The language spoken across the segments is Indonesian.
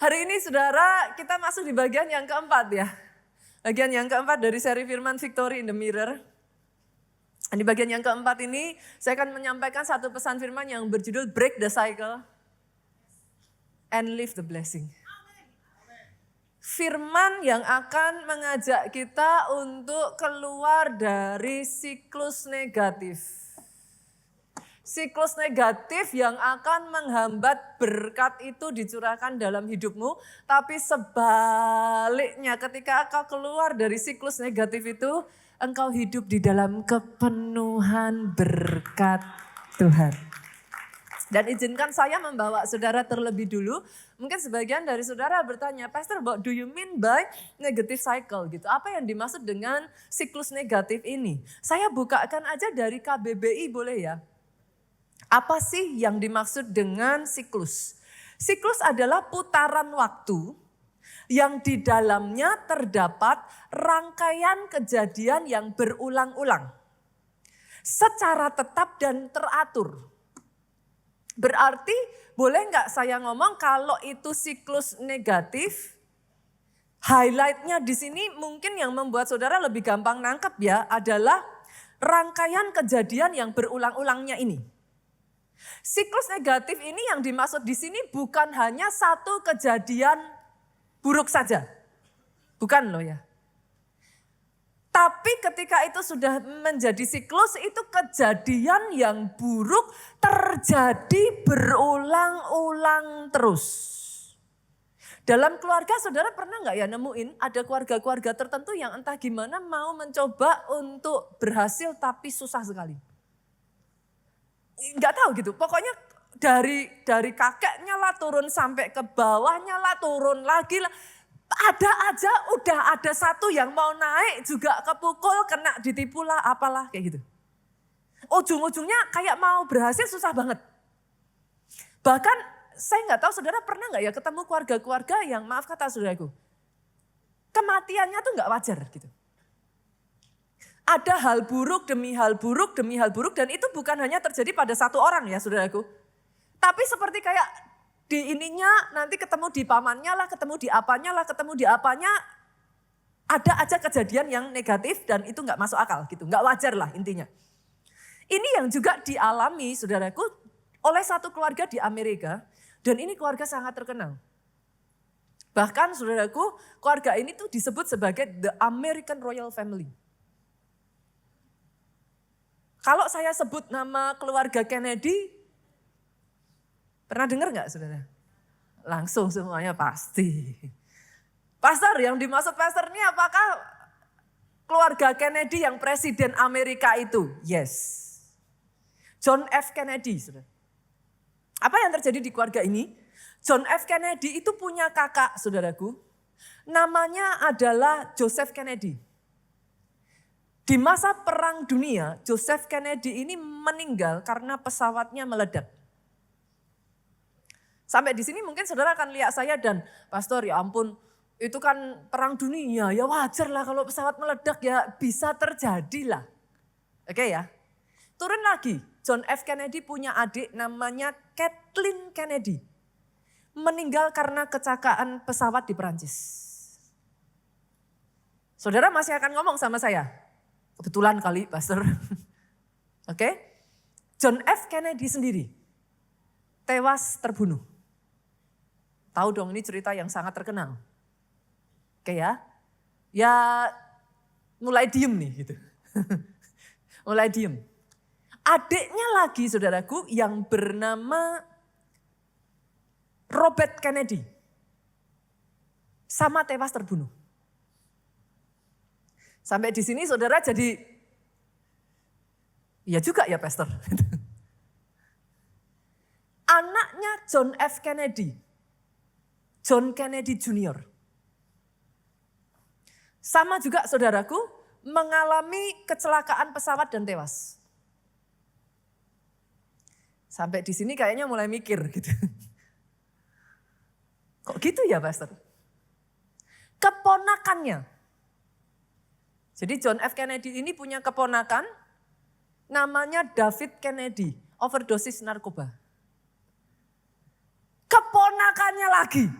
Hari ini saudara kita masuk di bagian yang keempat ya. Bagian yang keempat dari seri firman Victory in the Mirror. Di bagian yang keempat ini saya akan menyampaikan satu pesan firman yang berjudul Break the Cycle and Live the Blessing. Firman yang akan mengajak kita untuk keluar dari siklus negatif. Siklus negatif yang akan menghambat berkat itu dicurahkan dalam hidupmu. Tapi sebaliknya ketika engkau keluar dari siklus negatif itu, engkau hidup di dalam kepenuhan berkat Tuhan. Dan izinkan saya membawa saudara terlebih dulu. Mungkin sebagian dari saudara bertanya, Pastor, what do you mean by negative cycle gitu? Apa yang dimaksud dengan siklus negatif ini? Saya bukakan aja dari KBBI boleh ya? Apa sih yang dimaksud dengan siklus? Siklus adalah putaran waktu yang di dalamnya terdapat rangkaian kejadian yang berulang-ulang. Secara tetap dan teratur. Berarti boleh nggak saya ngomong kalau itu siklus negatif, highlightnya di sini mungkin yang membuat saudara lebih gampang nangkep ya adalah rangkaian kejadian yang berulang-ulangnya ini. Siklus negatif ini yang dimaksud di sini bukan hanya satu kejadian buruk saja. Bukan loh ya. Tapi ketika itu sudah menjadi siklus, itu kejadian yang buruk terjadi berulang-ulang terus. Dalam keluarga saudara pernah nggak ya nemuin ada keluarga-keluarga tertentu yang entah gimana mau mencoba untuk berhasil tapi susah sekali. Nggak tahu gitu, pokoknya dari kakeknya lah turun sampai ke bawahnya lah turun lagi lah. Ada aja udah ada satu yang mau naik juga kepukul, kena ditipu lah apalah kayak gitu. Ujung-ujungnya kayak mau berhasil susah banget. Bahkan saya nggak tahu saudara pernah nggak ya ketemu keluarga-keluarga yang maaf kata saudaraku. Kematiannya tuh nggak wajar gitu. Ada hal buruk demi hal buruk demi hal buruk dan itu bukan hanya terjadi pada satu orang ya saudaraku. Tapi seperti kayak di ininya nanti ketemu di pamannya lah, ketemu di apanya lah, ketemu di apanya. Ada aja kejadian yang negatif dan itu gak masuk akal gitu, gak wajar lah intinya. Ini yang juga dialami saudaraku oleh satu keluarga di Amerika dan ini keluarga sangat terkenal. Bahkan saudaraku keluarga ini tuh disebut sebagai the American Royal Family. Kalau saya sebut nama keluarga Kennedy, pernah dengar nggak saudara? Langsung semuanya pasti. Pastor, yang dimaksud pastor ini apakah keluarga Kennedy yang presiden Amerika itu? Yes. John F. Kennedy. Saudara. Apa yang terjadi di keluarga ini? John F. Kennedy itu punya kakak saudaraku. Namanya adalah Joseph Kennedy. Di masa perang dunia, Joseph Kennedy ini meninggal karena pesawatnya meledak. Sampai di sini mungkin saudara akan lihat saya dan Pastor ya ampun itu kan perang dunia ya wajar lah kalau pesawat meledak ya bisa terjadi lah. Oke ya. Turun lagi John F. Kennedy punya adik namanya Kathleen Kennedy. Meninggal karena kecelakaan pesawat di Perancis. Saudara masih akan ngomong sama saya. Kebetulan kali Pastor. Oke. John F. Kennedy sendiri tewas terbunuh. Tahu dong ini cerita yang sangat terkenal. Oke ya. Ya mulai diem nih gitu. Mulai diem. Adiknya lagi saudaraku yang bernama Robert Kennedy. Sama tewas terbunuh. Sampai di sini saudara jadi, ya juga ya Pastor. Anaknya John F. Kennedy, John Kennedy Jr. Sama juga saudaraku mengalami kecelakaan pesawat dan tewas. Sampai di sini kayaknya mulai mikir gitu. Kok gitu ya Pastor? Keponakannya. Jadi John F. Kennedy ini punya keponakan namanya David Kennedy, overdosis narkoba. Keponakannya lagi,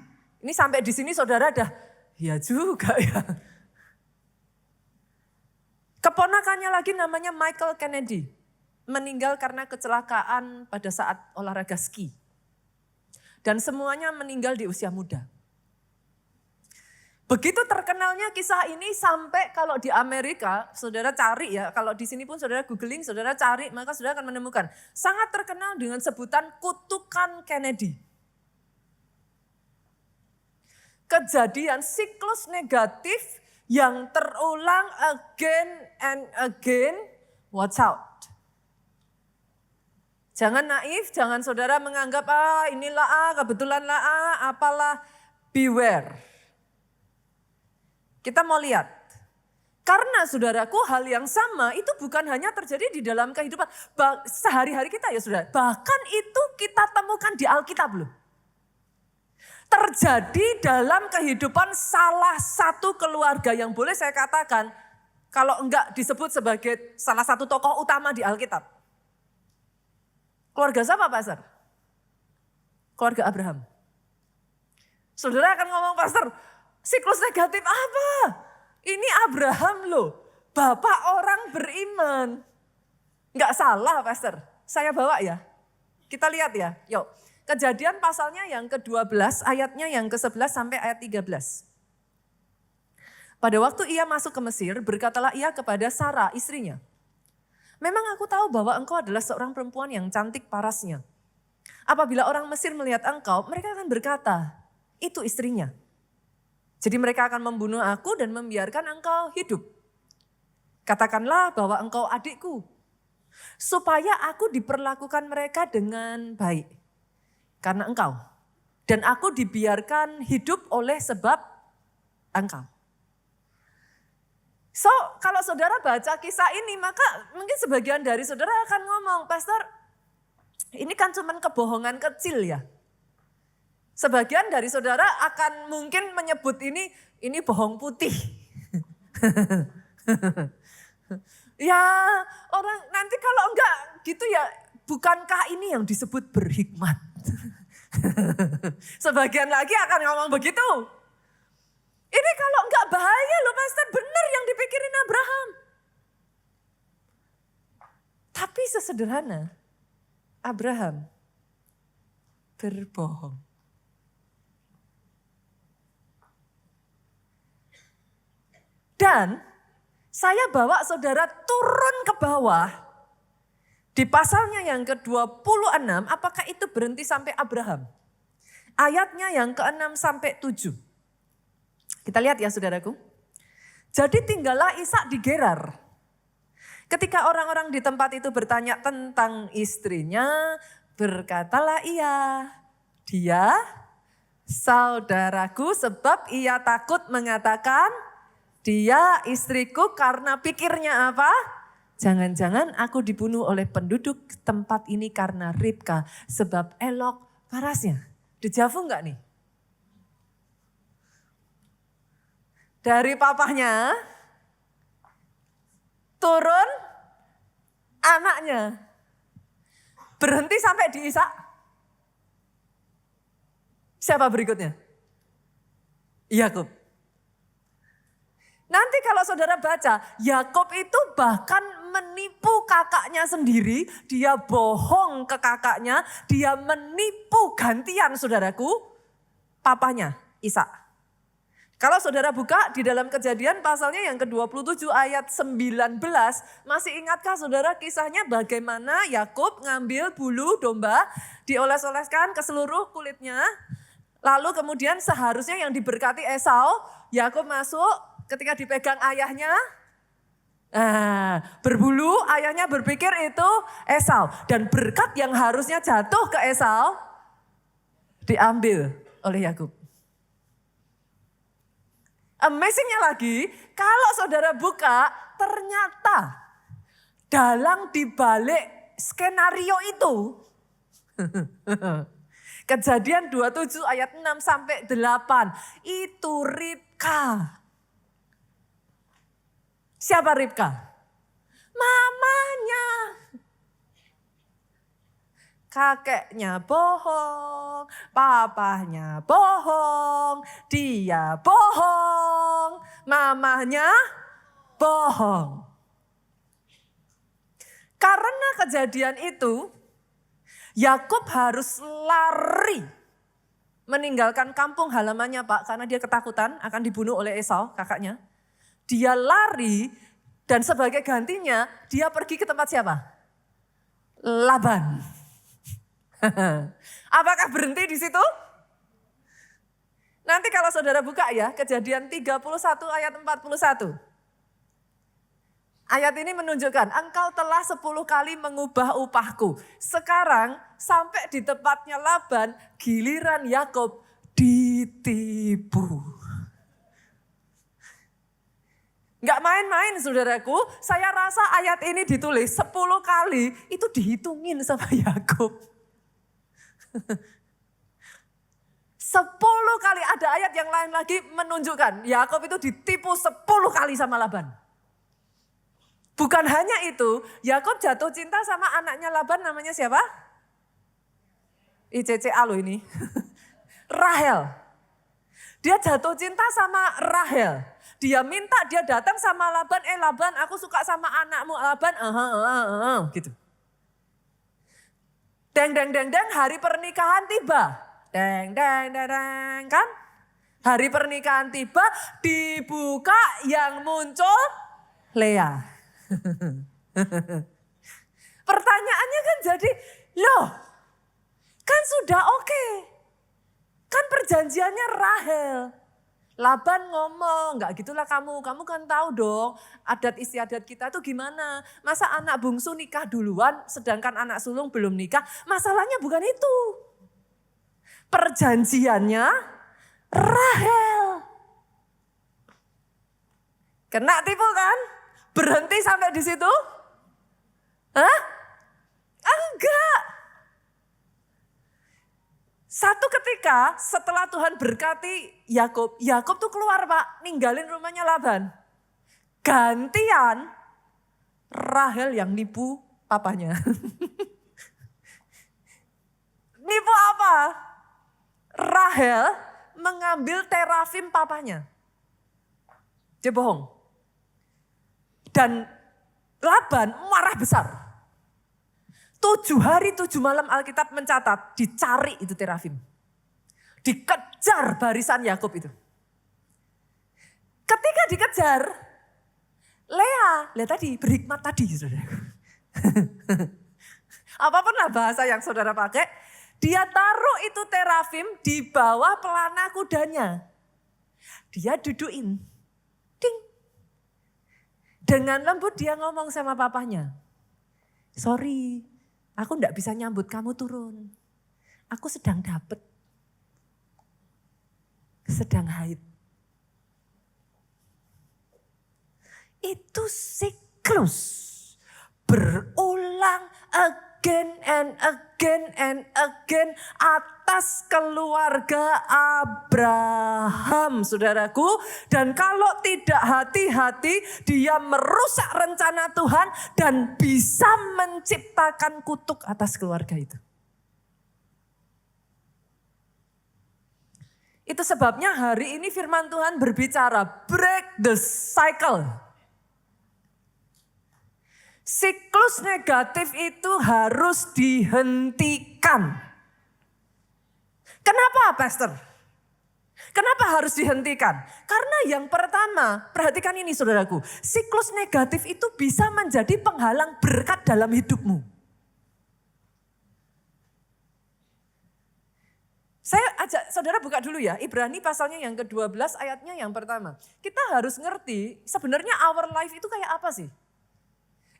Ini sampai di sini saudara dah, ya juga ya. Keponakannya lagi namanya Michael Kennedy. Meninggal karena kecelakaan pada saat olahraga ski. Dan semuanya meninggal di usia muda. Begitu terkenalnya kisah ini sampai kalau di Amerika, saudara cari ya, kalau di sini pun saudara googling, saudara cari, maka saudara akan menemukan. Sangat terkenal dengan sebutan kutukan Kennedy. Kejadian siklus negatif yang terulang again and again, watch out. Jangan naif, jangan saudara menganggap inilah kebetulan lah apalah, beware. Kita mau lihat. Karena saudaraku hal yang sama itu bukan hanya terjadi di dalam kehidupan sehari-hari kita ya saudara. Bahkan itu kita temukan di Alkitab loh. Terjadi dalam kehidupan salah satu keluarga yang boleh saya katakan kalau enggak disebut sebagai salah satu tokoh utama di Alkitab. Keluarga siapa Pastor? Keluarga Abraham. Saudara akan ngomong Pastor, siklus negatif apa? Ini Abraham loh, bapak orang beriman. Enggak salah Pastor, saya bawa ya. Kita lihat ya, yuk. Kejadian pasalnya yang ke-12, ayatnya yang ke-11 sampai ayat 13. Pada waktu ia masuk ke Mesir, berkatalah ia kepada Sarah istrinya. Memang aku tahu bahwa engkau adalah seorang perempuan yang cantik parasnya. Apabila orang Mesir melihat engkau, mereka akan berkata, itu istrinya. Jadi mereka akan membunuh aku dan membiarkan engkau hidup. Katakanlah bahwa engkau adikku, supaya aku diperlakukan mereka dengan baik. Karena engkau. Dan aku dibiarkan hidup oleh sebab engkau. So, kalau saudara baca kisah ini, maka mungkin sebagian dari saudara akan ngomong, Pastor, ini kan cuma kebohongan kecil ya. Sebagian dari saudara akan mungkin menyebut ini bohong putih. Ya, orang nanti kalau enggak gitu ya, bukankah ini yang disebut berhikmat? Sebagian lagi akan ngomong begitu. Ini kalau enggak bahaya loh Pastor, benar yang dipikirin Abraham. Tapi sesederhana Abraham berbohong. Dan saya bawa saudara turun ke bawah. Di pasalnya yang ke-26, apakah itu berhenti sampai Abraham? Ayatnya yang ke-6 sampai 7. Kita lihat ya saudaraku. Jadi tinggallah Ishak di Gerar. Ketika orang-orang di tempat itu bertanya tentang istrinya, berkatalah ia, dia saudaraku sebab ia takut mengatakan, dia istriku karena pikirnya apa? Jangan-jangan aku dibunuh oleh penduduk tempat ini karena Ribka sebab elok parasnya. Dejavu enggak nih? Dari papahnya turun anaknya. Berhenti sampai di Ishak. Siapa berikutnya? Yakub. Nanti kalau saudara baca, Yakub itu bahkan menipu kakaknya sendiri, dia bohong ke kakaknya, dia menipu gantian saudaraku, papanya Ishak. Kalau saudara buka di dalam Kejadian pasalnya yang ke-27 ayat 19, masih ingatkah saudara kisahnya bagaimana Yakub ngambil bulu domba, dioles-oleskan ke seluruh kulitnya, lalu kemudian seharusnya yang diberkati Esau, Yakub masuk. Ketika dipegang ayahnya, berbulu, ayahnya berpikir itu Esau. Dan berkat yang harusnya jatuh ke Esau, diambil oleh Yakub. Amazingnya lagi, kalau saudara buka, ternyata dalam dibalik skenario itu, Kejadian 27 ayat 6 sampai 8, itu Ribka. Siapa Ribka? Mamanya. Kakeknya bohong, papahnya bohong, bohong, dia bohong, mamahnya bohong. Karena kejadian itu, Yakub harus lari meninggalkan kampung halamannya Pak, karena dia ketakutan akan dibunuh oleh Esau, kakaknya. Dia lari dan sebagai gantinya dia pergi ke tempat siapa? Laban. Apakah berhenti di situ? Nanti kalau saudara buka ya, Kejadian 31 ayat 41. Ayat ini menunjukkan, engkau telah 10 kali mengubah upahku. Sekarang sampai di tempatnya Laban, giliran Yakub ditipu. Enggak main-main saudaraku, saya rasa ayat ini ditulis 10 kali, itu dihitungin sama Yakub. 10 kali, ada ayat yang lain lagi menunjukkan, Yakub itu ditipu 10 kali sama Laban. Bukan hanya itu, Yakub jatuh cinta sama anaknya Laban, namanya siapa? ICCA loh ini. Rahel. Dia jatuh cinta sama Rahel. Dia minta, dia datang sama Laban, Laban aku suka sama anakmu Laban, gitu. Deng, hari pernikahan tiba. Deng, kan? Hari pernikahan tiba, dibuka yang muncul Lea. Pertanyaannya kan jadi, loh kan sudah oke. Kan perjanjiannya Rahel. Laban ngomong, enggak gitulah kamu kan tahu dong adat istiadat kita tuh gimana. Masa anak bungsu nikah duluan sedangkan anak sulung belum nikah, masalahnya bukan itu. Perjanjiannya Rahel. Kena tipu kan? Berhenti sampai di situ? Hah? Enggak. Satu ketika setelah Tuhan berkati Yakub tuh keluar Pak, ninggalin rumahnya Laban. Gantian Rahel yang nipu papanya. Nipu apa? Rahel mengambil terafim papanya. Dia bohong. Dan Laban marah besar. 7 hari 7 malam Alkitab mencatat, dicari itu terafim. Dikejar barisan Yakub itu. Ketika dikejar, Lea tadi berhikmat tadi saudara. Apapun lah bahasa yang saudara pakai, dia taruh itu terafim di bawah pelana kudanya. Dia duduin. Ding. Dengan lembut dia ngomong sama papanya. Sorry, aku enggak bisa nyambut kamu turun. Aku sedang dapet. Sedang haid. Itu siklus. Berulang again and again atas keluarga Abraham, saudaraku. Dan kalau tidak hati-hati, dia merusak rencana Tuhan dan bisa menciptakan kutuk atas keluarga itu. Itu sebabnya hari ini firman Tuhan berbicara, break the cycle. Siklus negatif itu harus dihentikan. Kenapa, Pastor? Kenapa harus dihentikan? Karena yang pertama, perhatikan ini saudaraku, siklus negatif itu bisa menjadi penghalang berkat dalam hidupmu. Saya ajak saudara buka dulu ya, Ibrani pasalnya yang ke-12 ayatnya yang pertama. Kita harus ngerti sebenarnya our life itu kayak apa sih?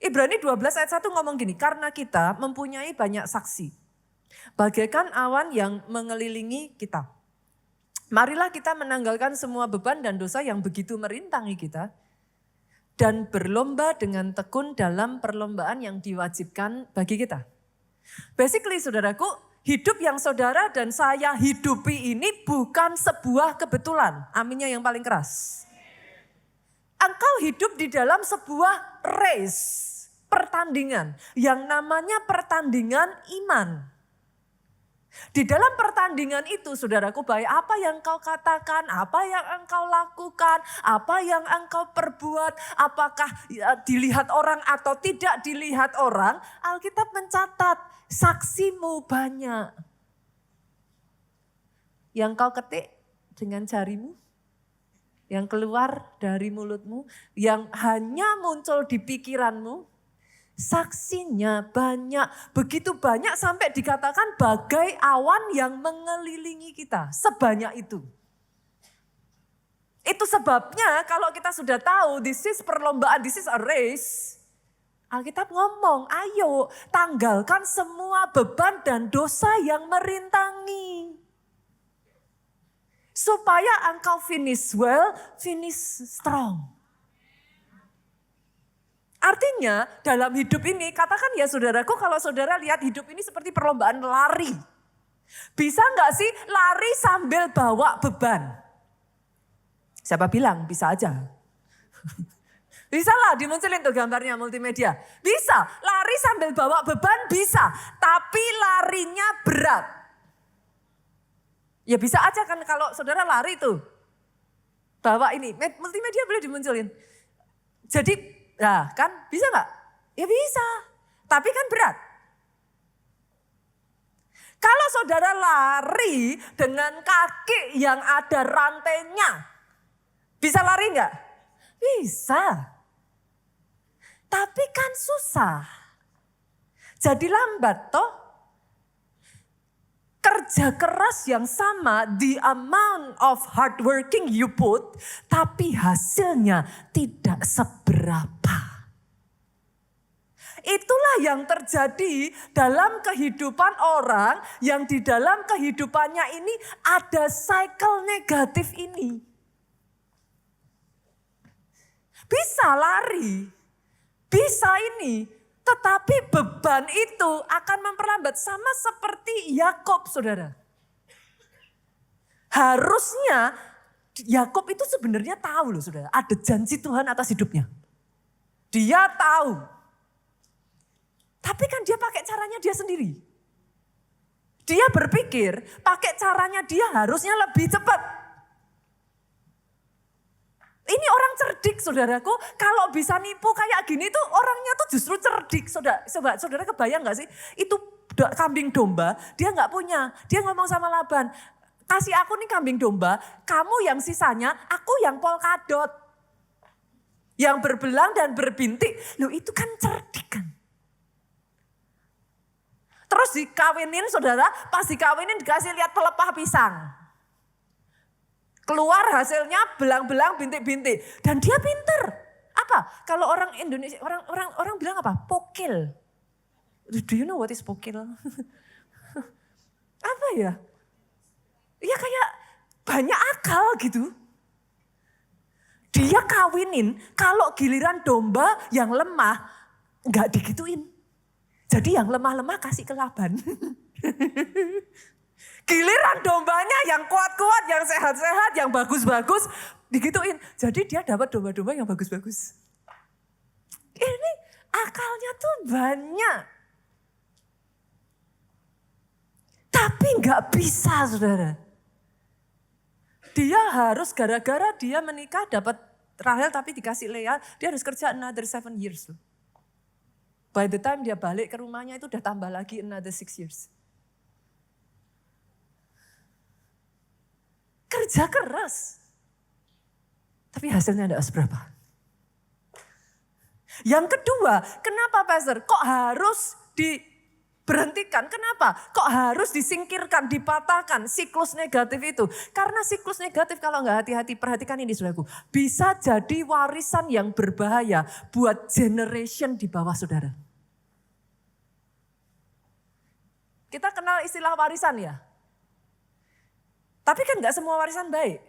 Ibrani 12 ayat 1 ngomong gini, karena kita mempunyai banyak saksi. Bagaikan awan yang mengelilingi kita. Marilah kita menanggalkan semua beban dan dosa yang begitu merintangi kita. Dan berlomba dengan tekun dalam perlombaan yang diwajibkan bagi kita. Basically saudaraku, hidup yang saudara dan saya hidupi ini bukan sebuah kebetulan. Aminnya yang paling keras. Engkau hidup di dalam sebuah race, pertandingan. Yang namanya pertandingan iman. Di dalam pertandingan itu, saudaraku, baik apa yang engkau katakan, apa yang engkau lakukan, apa yang engkau perbuat, apakah dilihat orang atau tidak dilihat orang, Alkitab mencatat saksimu banyak. Yang kau ketik dengan jarimu, yang keluar dari mulutmu, yang hanya muncul di pikiranmu, saksinya banyak, begitu banyak sampai dikatakan bagai awan yang mengelilingi kita, sebanyak itu. Itu sebabnya kalau kita sudah tahu this is perlombaan, this is a race, Alkitab ngomong, ayo tanggalkan semua beban dan dosa yang merintangi. Supaya engkau finish well, finish strong. Artinya dalam hidup ini, katakan ya saudaraku, kalau saudara lihat hidup ini seperti perlombaan lari. Bisa nggak sih lari sambil bawa beban? Siapa bilang? Bisa aja. Bisa lah dimunculin tuh gambarnya multimedia. Bisa, lari sambil bawa beban bisa. Tapi larinya berat. Ya bisa aja kan kalau saudara lari tuh. Bawa ini, multimedia boleh dimunculin. Jadi nah kan bisa gak? Ya bisa, tapi kan berat. Kalau saudara lari dengan kaki yang ada rantainya, bisa lari gak? Bisa. Tapi kan susah. Jadi lambat toh. Kerja keras yang sama, the amount of hard working you put, tapi hasilnya tidak seberapa. Itulah yang terjadi dalam kehidupan orang yang di dalam kehidupannya ini ada cycle negatif ini. Bisa lari, bisa ini, tetapi beban itu akan memperlambat, sama seperti Yakub, saudara. Harusnya Yakub itu sebenarnya tahu loh saudara, ada janji Tuhan atas hidupnya. Dia tahu. Tapi kan dia pakai caranya dia sendiri. Dia berpikir pakai caranya dia harusnya lebih cepat. Ini orang cerdik saudaraku, kalau bisa nipu kayak gini tuh orangnya tuh justru cerdik. Saudara kebayang gak sih? Itu kambing domba, dia gak punya. Dia ngomong sama Laban, kasih aku nih kambing domba, kamu yang sisanya, aku yang polkadot. Yang berbelang dan berbintik. Loh itu kan cerdik kan. Terus dikawinin saudara, pas dikawinin dikasih lihat pelepah pisang. Keluar hasilnya belang-belang, bintik-bintik. Dan dia pinter. Apa? Kalau orang Indonesia, orang bilang apa? Pokil. Do you know what is pokil? Apa ya? Ya kayak banyak akal gitu. Dia kawinin, kalau giliran domba yang lemah, nggak digituin. Jadi yang lemah-lemah kasih ke Laban. Giliran dombanya yang kuat-kuat, yang sehat-sehat, yang bagus-bagus, digituin. Jadi dia dapat domba-domba yang bagus-bagus. Ini akalnya tuh banyak. Tapi nggak bisa saudara. Dia harus gara-gara dia menikah dapat Rahel tapi dikasih Lea, dia harus kerja another 7 years. By the time dia balik ke rumahnya itu udah tambah lagi another 6 years. Kerja keras. Tapi hasilnya tidak seberapa. Yang kedua, kenapa Pastor? Kok harus diberhentikan? Kenapa? Kok harus disingkirkan, dipatahkan siklus negatif itu? Karena siklus negatif kalau nggak hati-hati, perhatikan ini saudaraku. Bisa jadi warisan yang berbahaya buat generation di bawah saudara. Kita kenal istilah warisan ya. Tapi kan gak semua warisan baik.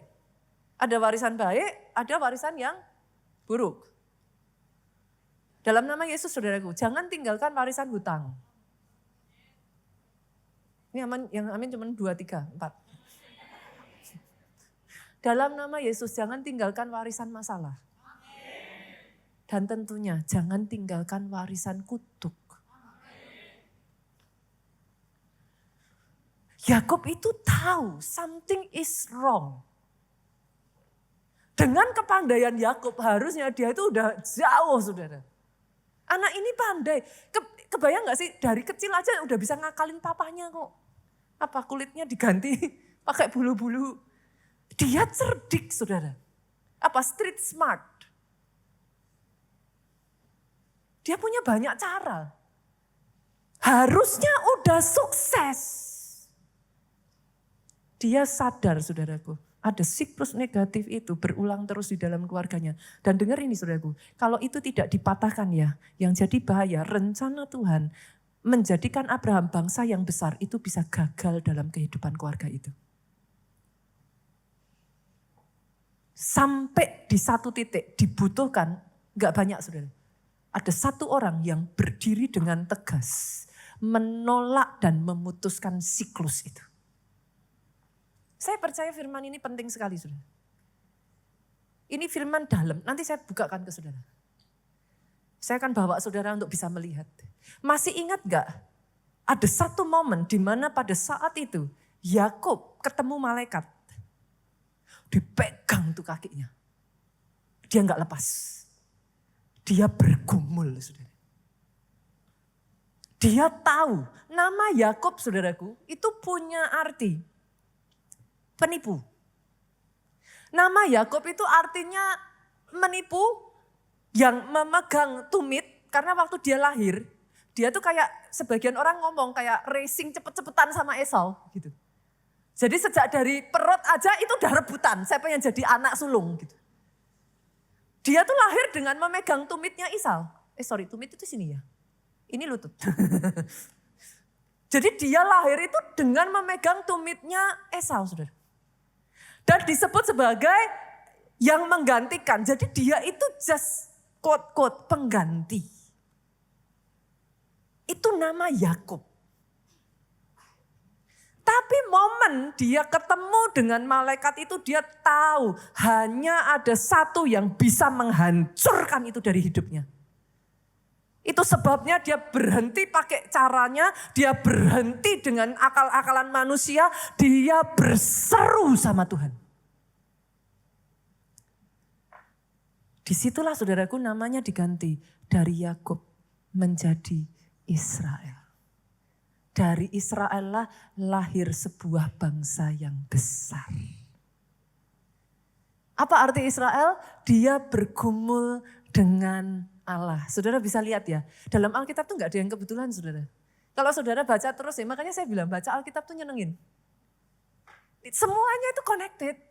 Ada warisan baik, ada warisan yang buruk. Dalam nama Yesus saudaraku, jangan tinggalkan warisan hutang. Ini yang amin cuma 2, 3, 4. Dalam nama Yesus jangan tinggalkan warisan masalah. Dan tentunya jangan tinggalkan warisan kutuk. Yakub itu tahu something is wrong. Dengan kepandaian Yakub harusnya dia itu udah jauh, saudara. Anak ini pandai. Kebayang gak sih dari kecil aja udah bisa ngakalin papanya kok. Apa kulitnya diganti pakai bulu-bulu. Dia cerdik, saudara. Apa street smart. Dia punya banyak cara. Harusnya udah sukses. Dia sadar, saudaraku. Ada siklus negatif itu berulang terus di dalam keluarganya. Dan dengar ini, saudaraku. Kalau itu tidak dipatahkan ya. Yang jadi bahaya, rencana Tuhan menjadikan Abraham bangsa yang besar itu bisa gagal dalam kehidupan keluarga itu. Sampai di satu titik dibutuhkan, gak banyak saudara. Ada satu orang yang berdiri dengan tegas, menolak dan memutuskan siklus itu. Saya percaya firman ini penting sekali saudara. Ini firman dalam, nanti saya bukakan ke saudara. Saya akan bawa saudara untuk bisa melihat. Masih ingat gak? Ada satu momen di mana pada saat itu Yakub ketemu malaikat. Dipegang tuh kakinya. Dia gak lepas. Dia bergumul saudara. Dia tahu nama Yakub saudaraku itu punya arti penipu. Nama Yakub itu artinya menipu yang memegang tumit karena waktu dia lahir dia tuh kayak sebagian orang ngomong kayak racing cepet-cepetan sama Esau gitu. Jadi sejak dari perut aja itu udah rebutan, saya pengen jadi anak sulung gitu. Dia tuh lahir dengan memegang tumitnya Esau. Tumit itu sini ya. Ini lutut. Jadi dia lahir itu dengan memegang tumitnya Esau, saudara. Dan disebut sebagai yang menggantikan. Jadi dia itu just quote-quote pengganti. Itu nama Yakub. Tapi momen dia ketemu dengan malaikat itu dia tahu hanya ada satu yang bisa menghancurkan itu dari hidupnya. Itu sebabnya dia berhenti pakai caranya, dia berhenti dengan akal-akalan manusia, dia berseru sama Tuhan. Disitulah saudaraku namanya diganti dari Yakub menjadi Israel. Dari Israel lah lahir sebuah bangsa yang besar. Apa arti Israel? Dia bergumul dengan Allah. Saudara bisa lihat ya, dalam Alkitab tuh gak ada yang kebetulan saudara. Kalau saudara baca terus ya, makanya saya bilang baca Alkitab tuh nyenengin. Semuanya itu connected.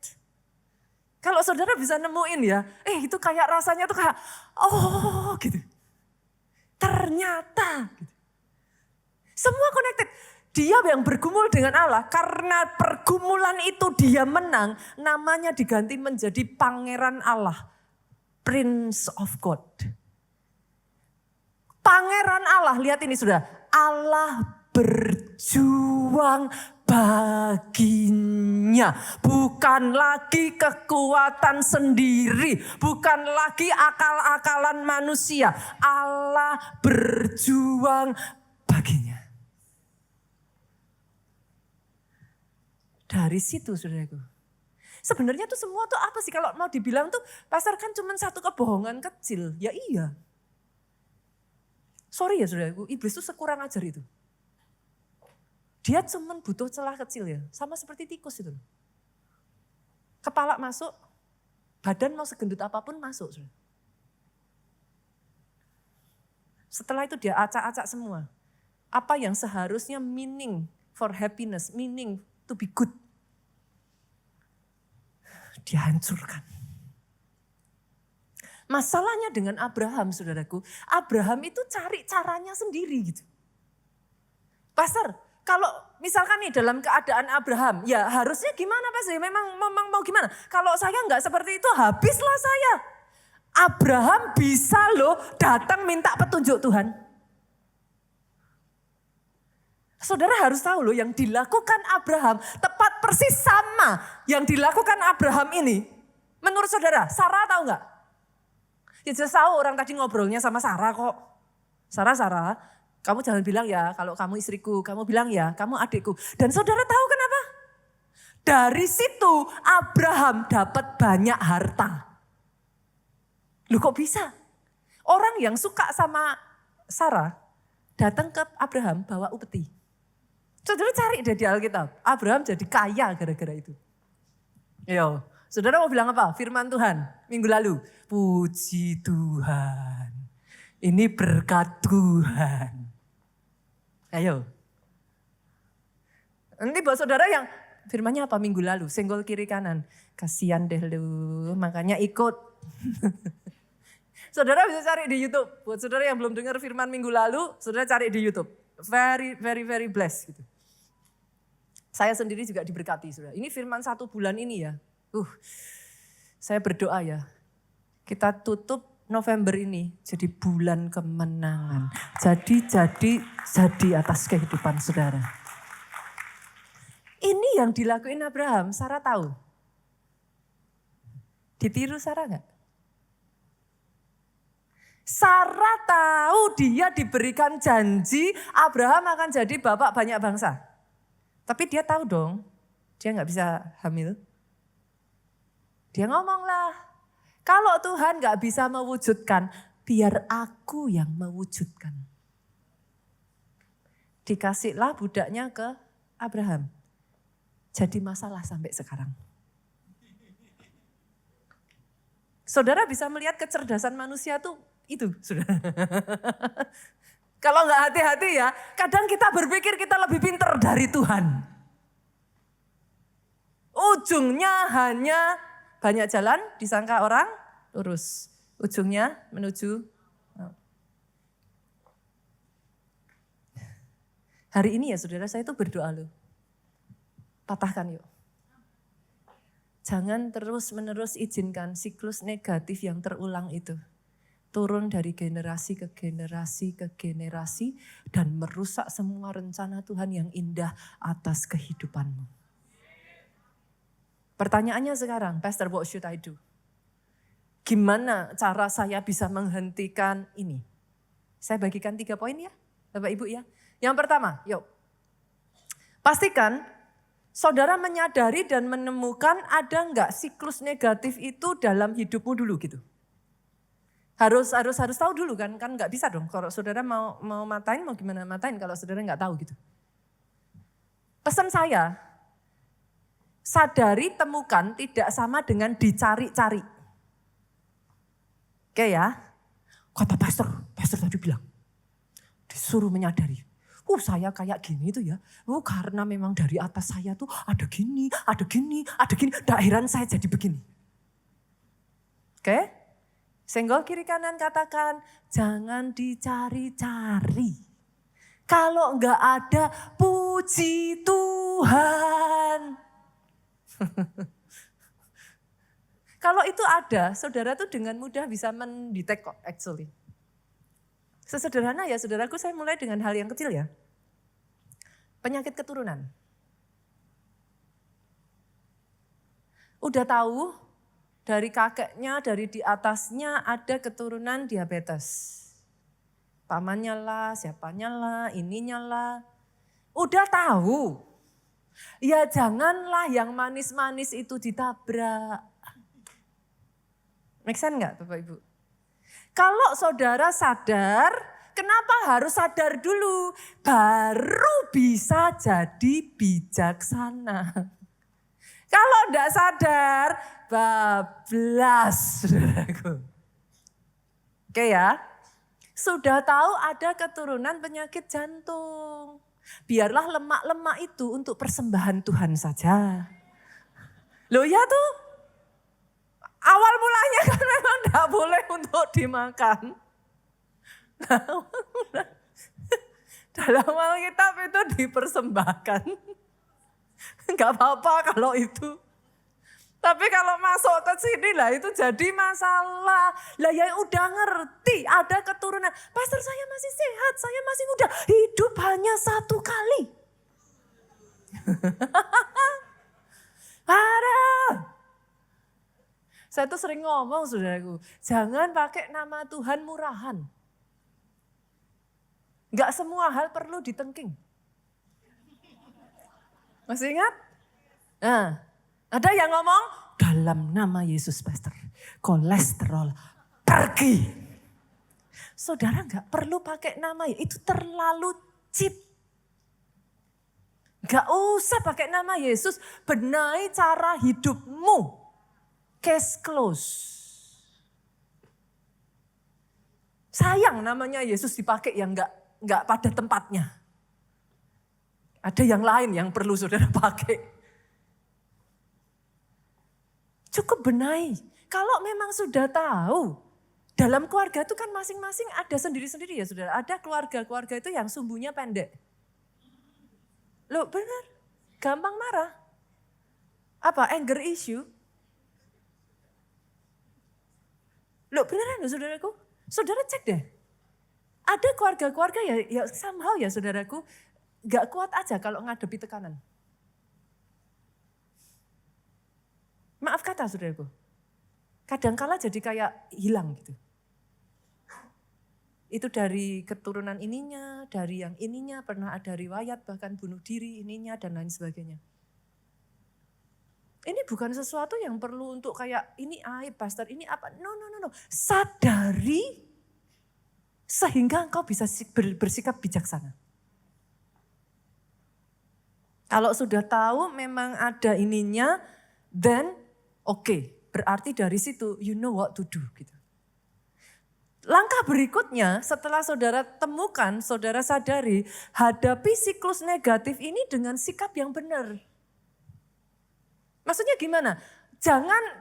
Kalau saudara bisa nemuin ya, itu kayak rasanya tuh kayak, oh gitu. Ternyata gitu. Semua connected. Dia yang bergumul dengan Allah, karena pergumulan itu dia menang, namanya diganti menjadi Pangeran Allah. Prince of God. Pangeran Allah, lihat ini sudah. Allah berjuang baginya. Bukan lagi kekuatan sendiri. Bukan lagi akal-akalan manusia. Allah berjuang baginya. Dari situ saudaraku. Sebenarnya tuh semua tuh apa sih kalau mau dibilang tuh pastor kan cuma satu kebohongan kecil. Ya iya. Sorry ya saudaraku, iblis tuh sekurang ajar itu. Dia cuma butuh celah kecil ya, sama seperti tikus itu. Kepala masuk, badan mau segendut apapun masuk. Saudara. Setelah itu dia acak-acak semua. Apa yang seharusnya meaning for happiness, meaning to be good. Dia hancurkan. Masalahnya dengan Abraham, saudaraku. Abraham itu cari caranya sendiri gitu. Pastor, kalau misalkan nih dalam keadaan Abraham, ya harusnya gimana Pastor? Memang mau gimana? Kalau saya nggak seperti itu, habislah saya. Abraham bisa loh datang minta petunjuk Tuhan. Saudara harus tahu loh yang dilakukan Abraham tepat persis sama yang dilakukan Abraham ini. Menurut saudara, Sarah tahu nggak? Ya jelas tahu orang tadi ngobrolnya sama Sarah kok. Sarah, Kamu jangan bilang ya kalau kamu istriku, kamu bilang ya kamu adikku. Dan saudara tahu kenapa? Dari situ Abraham dapat banyak harta. Loh kok bisa? Orang yang suka sama Sarah datang ke Abraham bawa upeti. Saudara cari deh di Alkitab. Abraham jadi kaya gara-gara itu. Yo, saudara mau bilang apa? Firman Tuhan minggu lalu. Puji Tuhan. Ini berkat Tuhan. Ayo. Nanti buat saudara yang firmannya apa minggu lalu? Senggol kiri kanan. Kasihan deh lu, makanya ikut. Saudara bisa cari di YouTube. Buat saudara yang belum dengar firman minggu lalu, saudara cari di YouTube. Very blessed gitu. Saya sendiri juga diberkati, saudara. Ini firman 1 bulan ini ya. Saya berdoa ya. Kita tutup November ini jadi bulan kemenangan. Jadi atas kehidupan saudara. Ini yang dilakuin Abraham, Sarah tahu. Ditiru Sarah enggak? Sarah tahu dia diberikan janji Abraham akan jadi bapak banyak bangsa. Tapi dia tahu dong, dia nggak bisa hamil. Dia ngomong lah, kalau Tuhan nggak bisa mewujudkan, biar aku yang mewujudkan. Dikasihlah budaknya ke Abraham. Jadi masalah sampai sekarang. Saudara bisa melihat kecerdasan manusia tuh itu, saudara. Kalau nggak hati-hati ya, kadang kita berpikir kita lebih pintar dari Tuhan. Ujungnya hanya banyak jalan disangka orang lurus. Ujungnya menuju. Hari ini ya saudara, saya itu berdoa loh. Patahkan yuk. Jangan terus-menerus izinkan siklus negatif yang terulang itu turun dari generasi ke generasi dan merusak semua rencana Tuhan yang indah atas kehidupanmu. Pertanyaannya sekarang, Pastor, what should I do? Gimana cara saya bisa menghentikan ini? Saya bagikan 3 poin ya, Bapak Ibu ya. Yang pertama, yuk. Pastikan saudara menyadari dan menemukan ada enggak siklus negatif itu dalam hidupmu dulu gitu. Harus tahu dulu kan enggak bisa dong kalau saudara mau matain, mau gimana matain kalau saudara enggak tahu gitu. Pesan saya, sadari temukan tidak sama dengan dicari-cari. Oke ya, kata pastor tadi bilang, disuruh menyadari. Saya kayak gini tuh ya, karena memang dari atas saya tuh ada gini. Daerah saya jadi begini. Oke? Senggol kiri kanan katakan, jangan dicari-cari. Kalau enggak ada, puji Tuhan. Kalau itu ada, saudara tuh dengan mudah bisa mendetek kok actually. Sesederhana ya saudaraku, saya mulai dengan hal yang kecil ya. Penyakit keturunan. Udah tahu dari kakeknya, dari di atasnya ada keturunan diabetes. Pamannya lah, siapanya lah, ininya lah. Udah tahu. Ya janganlah yang manis-manis itu ditabrak. Make sense enggak Bapak Ibu? Kalau saudara sadar, kenapa harus sadar dulu? Baru bisa jadi bijaksana. Kalau enggak sadar, bablas saudaraku. Oke ya, sudah tahu ada keturunan penyakit jantung. Biarlah lemak-lemak itu untuk persembahan Tuhan saja. Loh ya tuh. Awal mulanya kan memang tidak boleh untuk dimakan. Dalam Alkitab itu dipersembahkan. Enggak apa-apa kalau itu. Tapi kalau masuk ke sini lah itu jadi masalah. Lah ya udah ngerti ada keturunan. Pastor saya masih sehat, saya masih muda. Hidup hanya 1 kali. Ada. Saya tuh sering ngomong saudaraku, jangan pakai nama Tuhan murahan. Enggak semua hal perlu ditengking. Masih ingat? Nah, ada yang ngomong, dalam nama Yesus Pastor, kolesterol pergi. Saudara enggak perlu pakai nama, itu terlalu cheap. Enggak usah pakai nama Yesus, benahi cara hidupmu. Case close. Sayang namanya Yesus dipakai yang enggak pada tempatnya. Ada yang lain yang perlu saudara pakai. Cukup benahi. Kalau memang sudah tahu, dalam keluarga itu kan masing-masing ada sendiri-sendiri ya saudara. Ada keluarga-keluarga itu yang sumbunya pendek. Loh benar, gampang marah. Apa, anger issue? Loh beneran loh saudaraku. Saudara cek deh. Ada keluarga-keluarga ya somehow ya saudaraku. Gak kuat aja kalau ngadepi tekanan. Maaf kata saudaraku. Kadangkala jadi kayak hilang gitu. Itu dari keturunan ininya, dari yang ininya, pernah ada riwayat bahkan bunuh diri ininya dan lain sebagainya. Ini bukan sesuatu yang perlu untuk kayak ini aib pastor, ini apa. No. Sadari sehingga engkau bisa bersikap bijaksana. Kalau sudah tahu memang ada ininya, then okay. Berarti dari situ you know what to do gitu. Langkah berikutnya setelah saudara temukan, saudara sadari, hadapi siklus negatif ini dengan sikap yang benar. Maksudnya gimana?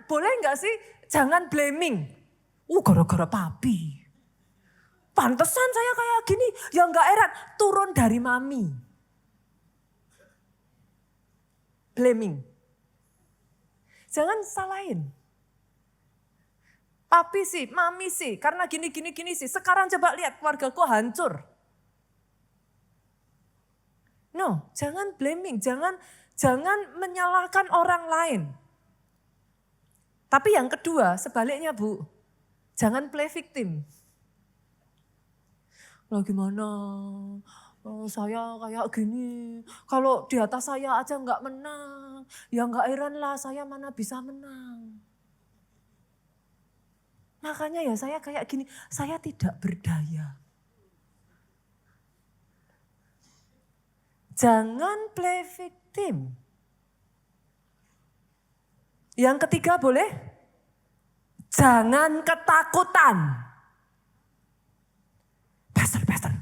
Boleh nggak sih, jangan blaming. Gara-gara papi. Pantesan saya kayak gini, ya nggak erat, turun dari mami. Blaming. Jangan salahin. Papi sih, mami sih, karena gini sih. Sekarang coba lihat keluargaku hancur. No, jangan blaming, jangan menyalahkan orang lain. Tapi yang kedua, sebaliknya Bu, jangan play victim. Lah gimana? Saya kayak gini, kalau di atas saya aja nggak menang, ya nggak heran lah saya mana bisa menang. Makanya ya saya kayak gini, saya tidak berdaya. Jangan play victim. Yang ketiga boleh? Jangan ketakutan. Pastor,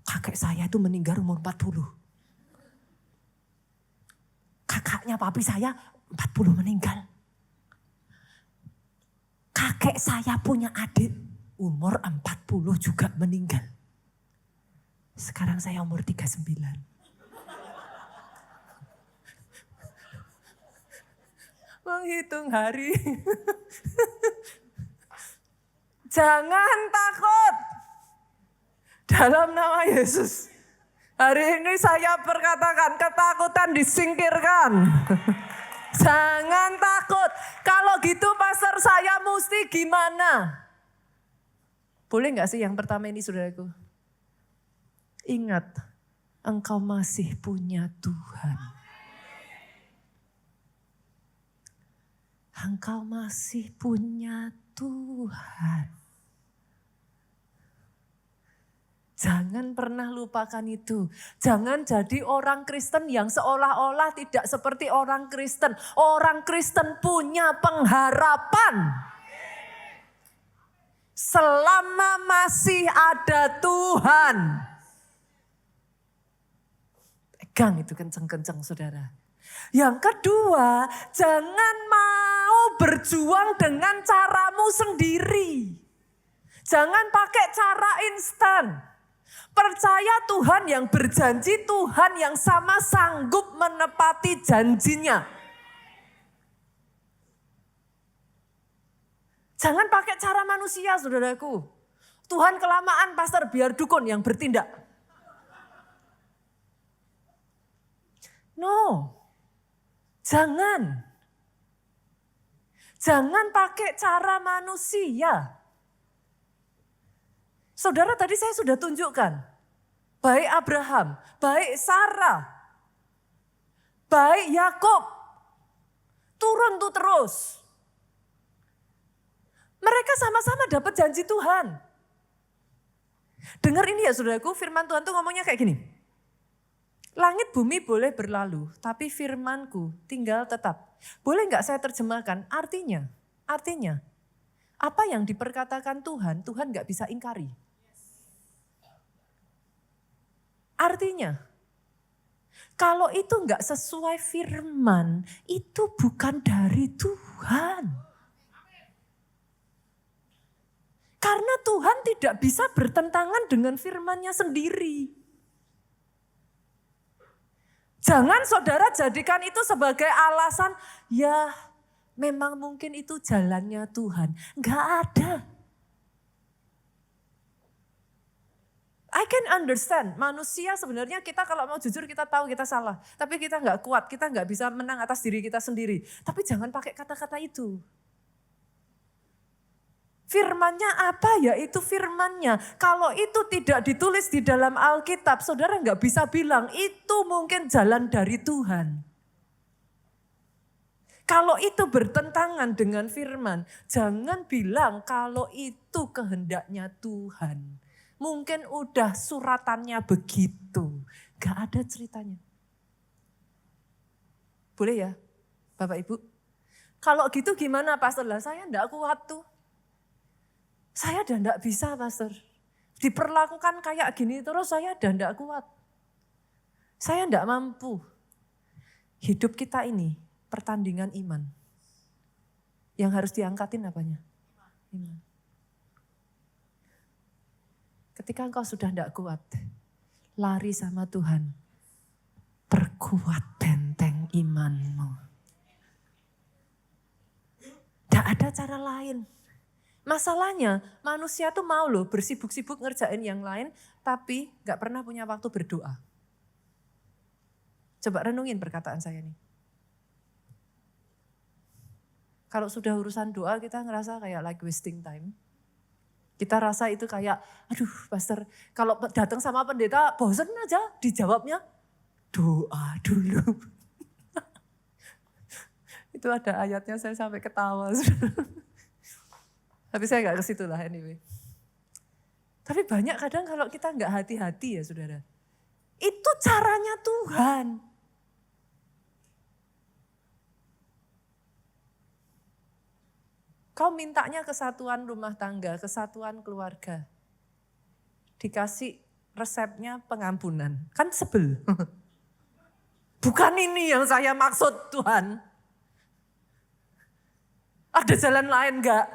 kakek saya itu meninggal umur 40. Kakaknya papi saya 40 meninggal. Kakek saya punya adik umur 40 juga meninggal. Sekarang saya umur 39. Menghitung hari. Jangan takut. Dalam nama Yesus. Hari ini saya perkatakan ketakutan disingkirkan. Jangan takut. Kalau gitu pastor saya mesti gimana? Boleh gak sih yang pertama ini saudaraku? Ingat, engkau masih punya Tuhan. Engkau masih punya Tuhan. Jangan pernah lupakan itu. Jangan jadi orang Kristen yang seolah-olah tidak seperti orang Kristen. Orang Kristen punya pengharapan. Selama masih ada Tuhan. Pegang itu kenceng-kenceng saudara. Yang kedua, jangan mau berjuang dengan caramu sendiri. Jangan pakai cara instan. Percaya Tuhan yang berjanji, Tuhan yang sama sanggup menepati janjinya. Jangan pakai cara manusia saudaraku. Tuhan kelamaan pastor biar dukun yang bertindak. No, jangan. Jangan pakai cara manusia. Saudara tadi saya sudah tunjukkan. baik Abraham, baik Sarah, baik Yakub, turun tuh terus. Mereka sama-sama dapat janji Tuhan. Dengar ini ya saudaraku, firman Tuhan tuh ngomongnya kayak gini. Langit bumi boleh berlalu, tapi firmanku tinggal tetap. Boleh nggak saya terjemahkan? Artinya, apa yang diperkatakan Tuhan, Tuhan nggak bisa ingkari. Artinya, kalau itu nggak sesuai firman, itu bukan dari Tuhan. Karena Tuhan tidak bisa bertentangan dengan firman-Nya sendiri. Jangan saudara jadikan itu sebagai alasan, ya memang mungkin itu jalannya Tuhan. Nggak ada. I can understand, manusia sebenarnya kita kalau mau jujur kita tahu kita salah. Tapi kita nggak kuat, kita nggak bisa menang atas diri kita sendiri. Tapi jangan pakai kata-kata itu. Firmannya apa ya itu firmannya. Kalau itu tidak ditulis di dalam Alkitab, saudara nggak bisa bilang itu mungkin jalan dari Tuhan. Kalau itu bertentangan dengan firman, jangan bilang kalau itu kehendaknya Tuhan. Mungkin udah suratannya begitu. Gak ada ceritanya. Boleh ya Bapak Ibu? Kalau gitu gimana Pastor? Lah saya enggak kuat tuh. Saya udah enggak bisa Pastor. Diperlakukan kayak gini terus saya udah enggak kuat. Saya enggak mampu. Hidup kita ini pertandingan iman. Yang harus diangkatin apanya? Iman. Ketika engkau sudah tidak kuat, lari sama Tuhan. Perkuat benteng imanmu. Tidak ada cara lain. Masalahnya manusia tuh mau loh bersibuk-sibuk ngerjain yang lain, tapi gak pernah punya waktu berdoa. Coba renungin perkataan saya nih. Kalau sudah urusan doa kita ngerasa kayak like wasting time. Kita rasa itu kayak, aduh Pastor, kalau datang sama pendeta bosen aja dijawabnya doa dulu. Itu ada ayatnya saya sampai ketawa. Tapi saya gak ke situ lah anyway. Tapi banyak kadang kalau kita gak hati-hati ya saudara. Itu caranya Tuhan. Kau mintanya kesatuan rumah tangga, kesatuan keluarga. Dikasih resepnya pengampunan. Kan sebel. Bukan ini yang saya maksud Tuhan. Ada jalan lain enggak?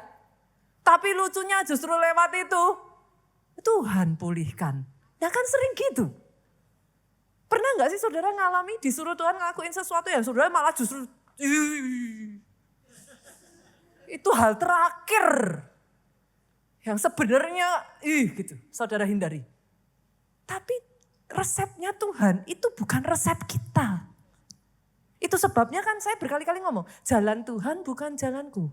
Tapi lucunya justru lewat itu. Tuhan pulihkan. Ya kan sering gitu. Pernah enggak sih saudara ngalami disuruh Tuhan ngelakuin sesuatu yang saudara malah justru itu hal terakhir yang sebenarnya gitu saudara hindari. Tapi resepnya Tuhan itu bukan resep kita. Itu sebabnya kan saya berkali-kali ngomong, jalan Tuhan bukan jalanku.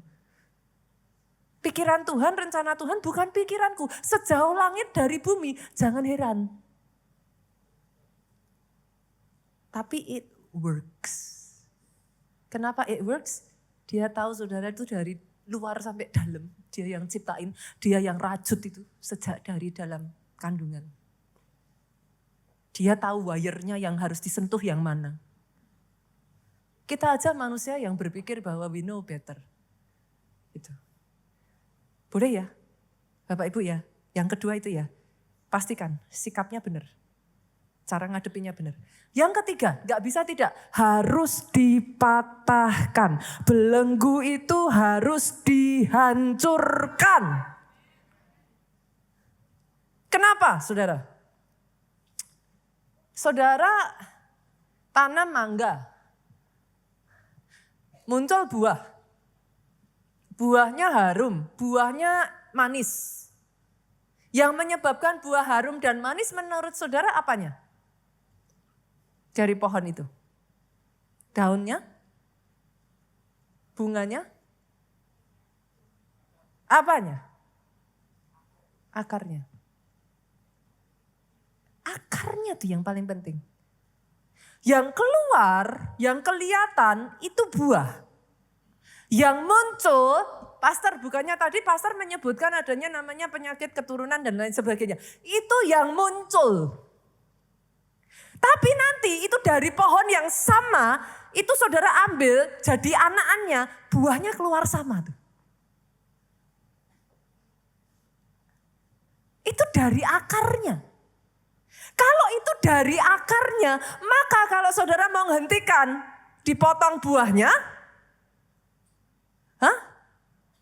Pikiran Tuhan, rencana Tuhan bukan pikiranku. Sejauh langit dari bumi, jangan heran. Tapi it works. Kenapa it works? Dia tahu saudara itu dari luar sampai dalam. Dia yang ciptain, dia yang rajut itu sejak dari dalam kandungan. Dia tahu wire-nya yang harus disentuh yang mana. Kita aja manusia yang berpikir bahwa we know better. Itu. Boleh ya? Bapak Ibu ya? Yang kedua itu ya, pastikan sikapnya benar. Cara ngadepinnya benar. Yang ketiga, gak bisa tidak, harus dipatahkan. Belenggu itu harus dihancurkan. Kenapa saudara? Saudara tanam mangga. Muncul buah. Buahnya harum, buahnya manis. Yang menyebabkan buah harum dan manis menurut saudara apanya? Dari pohon itu. Daunnya? Bunganya? Apanya? Akarnya. Akarnya tuh yang paling penting. Yang keluar, yang kelihatan itu buah. Yang muncul, pastor bukannya tadi pastor menyebutkan adanya namanya penyakit keturunan dan lain sebagainya. Itu yang muncul. Tapi nanti itu dari pohon yang sama, itu saudara ambil jadi anakannya, buahnya keluar sama tuh. Itu dari akarnya. Kalau itu dari akarnya, maka kalau saudara mau menghentikan, dipotong buahnya,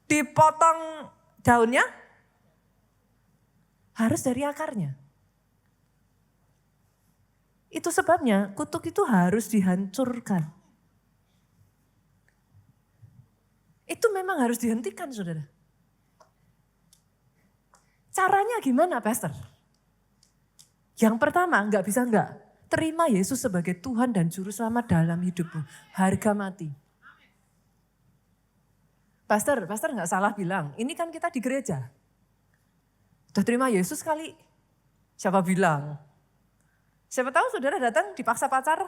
dipotong daunnya, harus dari akarnya. Itu sebabnya kutuk itu harus dihancurkan. Itu memang harus dihentikan, saudara. Caranya gimana, pastor? Yang pertama, enggak bisa enggak. Terima Yesus sebagai Tuhan dan Juru Selamat dalam hidupmu. Harga mati. Pastor enggak salah bilang, ini kan kita di gereja. Udah terima Yesus kali. Siapa bilang? Siapa tahu saudara datang dipaksa pacar.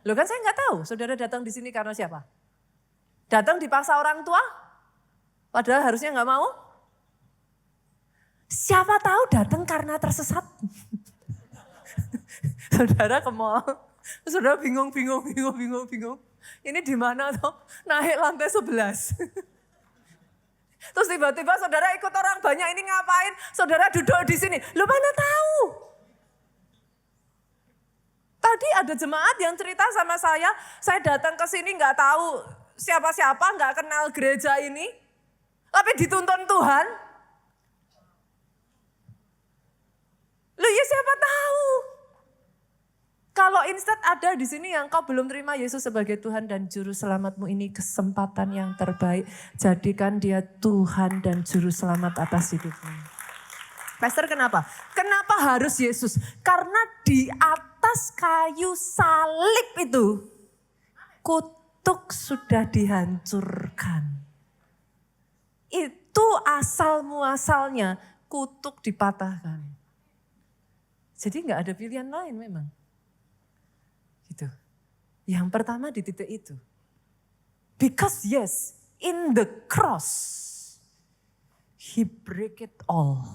Loh kan saya enggak tahu saudara datang di sini karena siapa? Datang dipaksa orang tua? Padahal harusnya enggak mau? Siapa tahu datang karena tersesat. Saudara ke mall, saudara bingung. Ini di mana toh? Naik lantai 11. Terus tiba-tiba saudara ikut orang banyak ini ngapain? Saudara duduk di sini. Lu mana tahu? Tadi ada jemaat yang cerita sama saya datang ke sini nggak tahu siapa-siapa, nggak kenal gereja ini. Tapi dituntun Tuhan. Loh ya siapa tahu. Kalau instead ada di sini yang kau belum terima Yesus sebagai Tuhan dan Juru Selamatmu, ini kesempatan yang terbaik. Jadikan dia Tuhan dan Juru Selamat atas hidupmu. Pastor kenapa? Kenapa harus Yesus? Karena di atas kayu salib itu kutuk sudah dihancurkan. Itu asal muasalnya kutuk dipatahkan. Jadi nggak ada pilihan lain memang. Gitu. Yang pertama di titik itu. Because yes, in the cross, he break it all.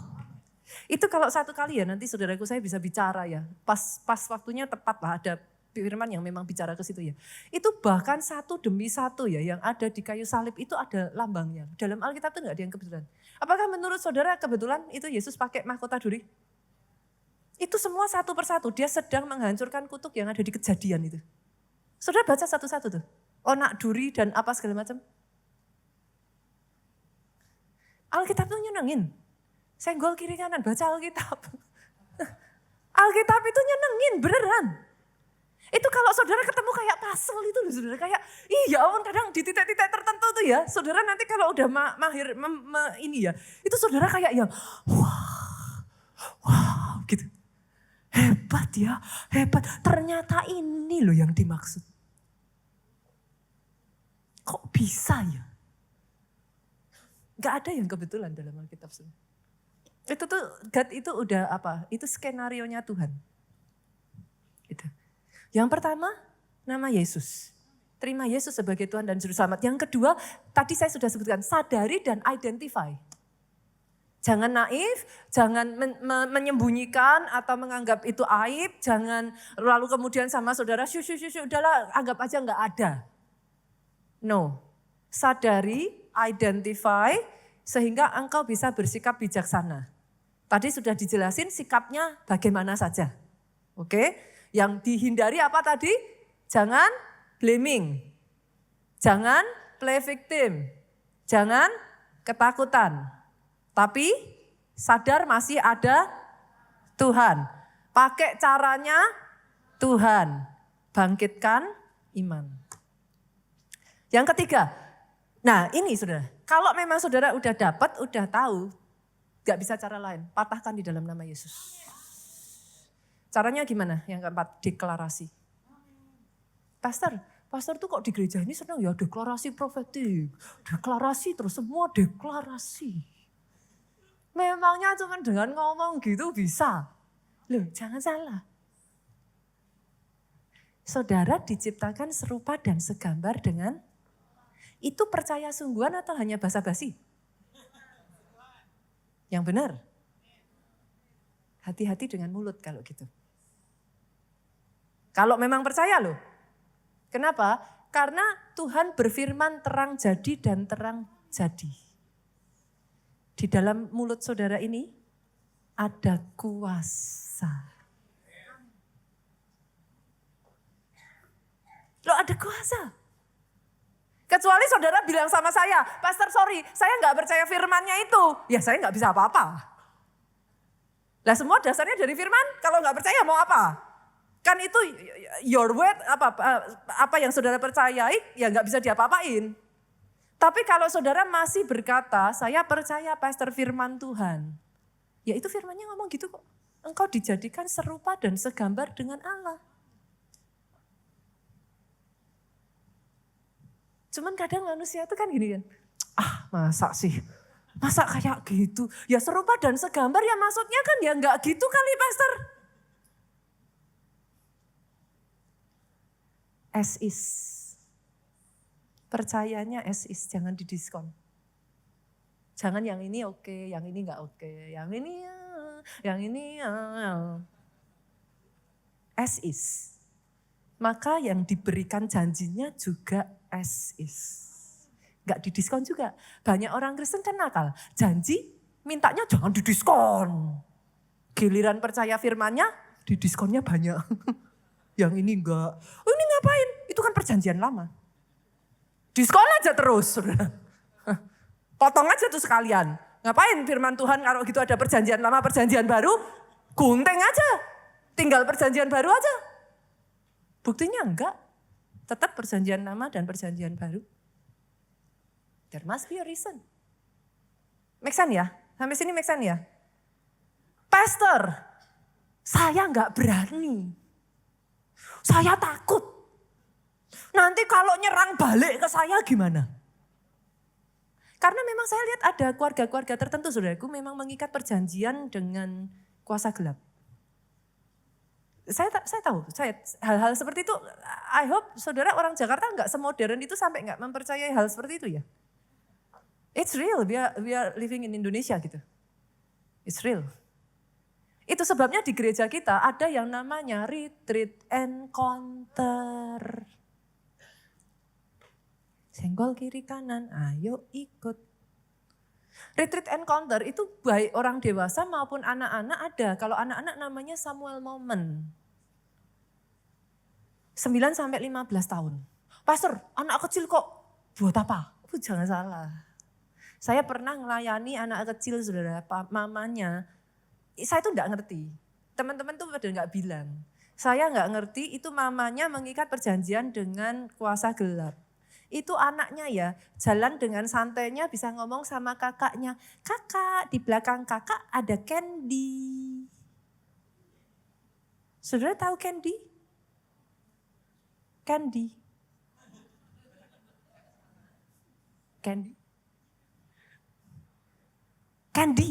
Itu kalau satu kali ya nanti saudaraku saya bisa bicara ya. Pas waktunya tepat lah ada firman yang memang bicara ke situ ya. Itu bahkan satu demi satu ya yang ada di kayu salib itu ada lambangnya. Dalam Alkitab itu nggak ada yang kebetulan. Apakah menurut saudara kebetulan itu Yesus pakai mahkota duri? Itu semua satu persatu, dia sedang menghancurkan kutuk yang ada di Kejadian itu. Saudara baca satu-satu tuh, onak duri dan apa segala macam. Alkitab tuh nyenengin, senggol kiri kanan, baca Alkitab. Alkitab itu nyenengin, beneran. Itu kalau saudara ketemu kayak puzzle itu loh saudara, kayak iya ampun kadang di titik-titik tertentu tuh ya, saudara nanti kalau udah mahir ini ya, itu saudara kayak yang wow gitu. Hebat ya, hebat. Ternyata ini loh yang dimaksud. Kok bisa ya? Gak ada yang kebetulan dalam Alkitab semua. Itu tuh, God itu udah apa? Itu skenarionya Tuhan. Gitu. Yang pertama, nama Yesus. Terima Yesus sebagai Tuhan dan Juru Selamat. Yang kedua, tadi saya sudah sebutkan, sadari dan identify. Jangan naif, jangan menyembunyikan atau menganggap itu aib, jangan lalu kemudian sama saudara, udahlah anggap aja nggak ada. No, sadari, identify, sehingga engkau bisa bersikap bijaksana. Tadi sudah dijelasin sikapnya bagaimana saja. Oke, yang dihindari apa tadi? Jangan blaming, jangan play victim, jangan ketakutan. Tapi sadar masih ada Tuhan. Pakai caranya Tuhan. Bangkitkan iman. Yang ketiga. Nah ini saudara. Kalau memang saudara udah dapat, udah tahu. Gak bisa cara lain. Patahkan di dalam nama Yesus. Caranya gimana? Yang keempat, deklarasi. Pastor tuh kok di gereja ini senang ya deklarasi profetik. Deklarasi terus semua deklarasi. Memangnya cuma dengan ngomong gitu bisa? Loh, jangan salah. Saudara diciptakan serupa dan segambar dengan, itu percaya sungguhan atau hanya basa-basi? Yang benar. Hati-hati dengan mulut kalau gitu. Kalau memang percaya loh. Kenapa? Karena Tuhan berfirman terang jadi dan terang jadi. Di dalam mulut saudara ini ada kuasa. Loh, ada kuasa. Kecuali saudara bilang sama saya, Pastor sorry, saya nggak percaya firmannya itu. Ya saya nggak bisa apa-apa. Lah semua dasarnya dari firman, kalau nggak percaya mau apa? Kan itu your word, apa yang saudara percayai, ya nggak bisa diapa-apain. Tapi kalau saudara masih berkata, saya percaya Pastor firman Tuhan. Ya itu firmannya ngomong gitu kok. Engkau dijadikan serupa dan segambar dengan Allah. Cuman kadang manusia itu kan gini kan, masa sih, masa kayak gitu? Ya serupa dan segambar ya maksudnya kan ya enggak gitu kali Pastor. As is. Percayanya as is, jangan didiskon. Jangan yang ini oke, yang ini enggak oke, yang ini ya, yang ini ya. As is. Maka yang diberikan janjinya juga as is. Enggak didiskon juga. Banyak orang Kristen kan nakal. Janji mintanya jangan didiskon. Giliran percaya firmannya didiskonnya banyak. Yang ini enggak. Oh ini ngapain? Itu kan perjanjian lama. Diskon aja terus. Potong aja tuh sekalian. Ngapain firman Tuhan kalau gitu ada perjanjian lama, perjanjian baru. Gunting aja. Tinggal perjanjian baru aja. Buktinya enggak, tetap perjanjian lama dan perjanjian baru. There must be a reason. Make sense ya? Sampai sini make sense ya? Pastor, saya enggak berani. Saya takut. Nanti kalau nyerang balik ke saya gimana? Karena memang saya lihat ada keluarga-keluarga tertentu saudaraku memang mengikat perjanjian dengan kuasa gelap. Saya tahu, hal-hal seperti itu, I hope saudara orang Jakarta enggak semodern itu sampai enggak mempercayai hal seperti itu ya. It's real, we are living in Indonesia gitu. It's real. Itu sebabnya di gereja kita ada yang namanya retreat encounter. Senggol kiri kanan, ayo ikut. Retreat encounter itu baik orang dewasa maupun anak-anak ada. Kalau anak-anak namanya Samuel Moment. 9-15 tahun. Pastor, anak kecil kok buat apa? Jangan salah. Saya pernah melayani anak kecil saudara, mamanya. Saya tuh enggak ngerti. Teman-teman tuh pada enggak bilang. Saya enggak ngerti itu mamanya mengikat perjanjian dengan kuasa gelap. Itu anaknya ya, jalan dengan santainya bisa ngomong sama kakaknya. Kakak, di belakang kakak ada Candy. Saudara tahu Candy? Candy. Candy. Candy.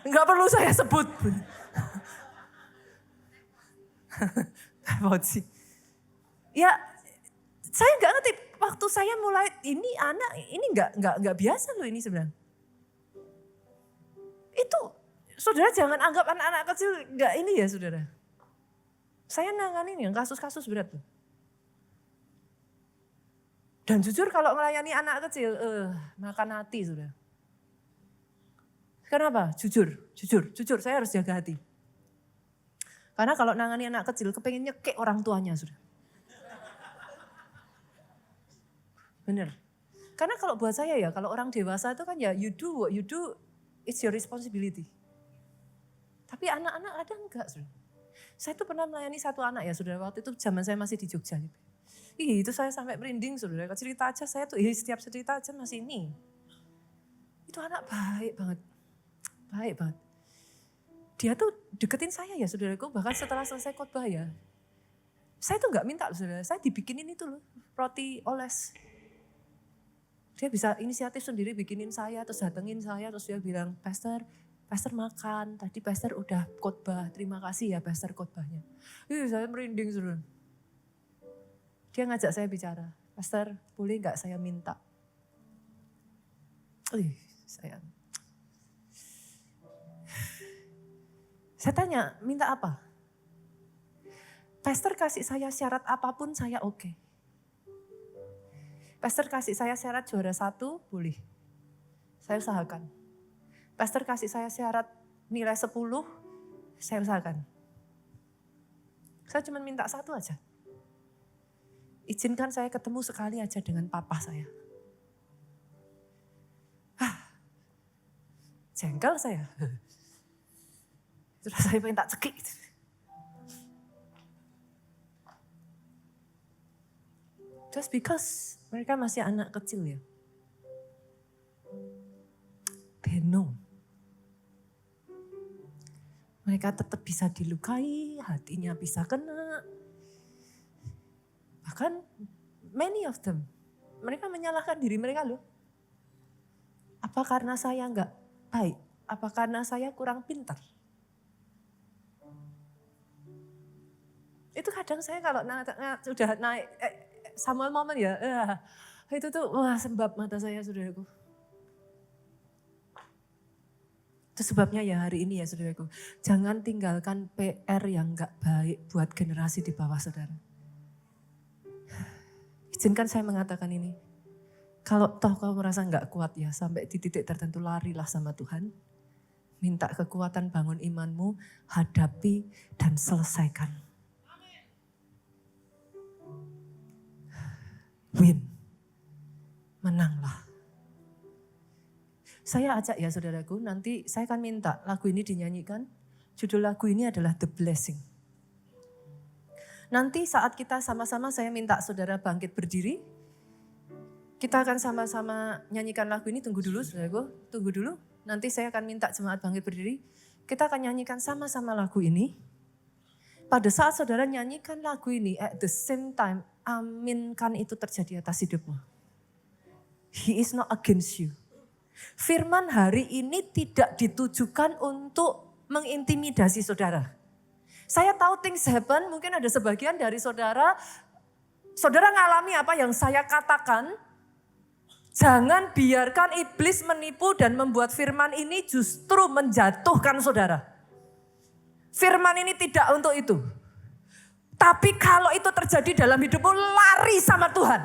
Enggak perlu saya sebut. Emosi. Ya, saya nggak ngerti. Waktu saya mulai ini anak ini nggak biasa loh ini sebenarnya. Itu saudara jangan anggap anak-anak kecil nggak ini ya saudara. Saya nanganin yang kasus-kasus berat tuh. Dan jujur kalau melayani anak kecil, makan hati saudara. Kenapa? Jujur saya harus jaga hati. Karena kalau nangani anak kecil kepengen nyekek orang tuanya saudara. Benar. Karena kalau buat saya ya, kalau orang dewasa itu kan ya you do what you do, it's your responsibility. Tapi anak-anak ada enggak, saudara? Saya tuh pernah melayani satu anak ya, saudara. Waktu itu zaman saya masih di Jogja. Itu saya sampai merinding, saudara. Cerita aja saya tuh, setiap cerita aja masih ini. Itu anak baik banget. Baik banget. Dia tuh deketin saya ya, saudaraku. Bahkan setelah selesai khotbah ya. Saya tuh enggak minta, saudara. Saya dibikinin itu loh, roti oles. Dia bisa inisiatif sendiri bikinin saya, terus datengin saya, terus dia bilang, Pastor, Pastor makan, tadi pastor udah khotbah, terima kasih ya pastor khotbahnya. Saya merinding saudara. Dia ngajak saya bicara, pastor boleh gak saya minta? Saya tanya, minta apa? Pastor kasih saya syarat apapun saya oke. Pastor kasih saya syarat juara 1, boleh. Saya usahakan. Pastor kasih saya syarat nilai 10, saya usahakan. Saya cuma minta 1 aja. Izinkan saya ketemu sekali aja dengan papa saya. Jengkel saya. Terus saya pengen tak cekik. Just because mereka masih anak kecil ya. They know. Mereka tetap bisa dilukai, hatinya bisa kena. Bahkan many of them, mereka menyalahkan diri mereka loh. Apa karena saya enggak baik? Apa karena saya kurang pintar? Itu kadang saya kalau sudah naik, Samuel Moment ya, itu tuh wah sembab mata saya saudaraku. Itu sebabnya ya hari ini ya saudaraku, jangan tinggalkan PR yang enggak baik buat generasi di bawah saudara. Izinkan saya mengatakan ini. Kalau toh kau merasa enggak kuat ya, sampai di titik tertentu larilah sama Tuhan. Minta kekuatan bangun imanmu, hadapi dan selesaikan. Win. Menanglah. Saya ajak ya saudaraku, nanti saya akan minta lagu ini dinyanyikan. Judul lagu ini adalah The Blessing. Nanti saat kita sama-sama saya minta saudara bangkit berdiri. Kita akan sama-sama nyanyikan lagu ini, tunggu dulu saudaraku, tunggu dulu. Nanti saya akan minta jemaat bangkit berdiri. Kita akan nyanyikan sama-sama lagu ini. Pada saat saudara nyanyikan lagu ini, at the same time, aminkan itu terjadi atas hidupmu. He is not against you. Firman hari ini tidak ditujukan untuk mengintimidasi saudara. Saya tahu things happen, mungkin ada sebagian dari saudara ngalami apa yang saya katakan. Jangan biarkan iblis menipu dan membuat firman ini justru menjatuhkan saudara. Firman ini tidak untuk itu. Tapi kalau itu terjadi dalam hidupmu, lari sama Tuhan.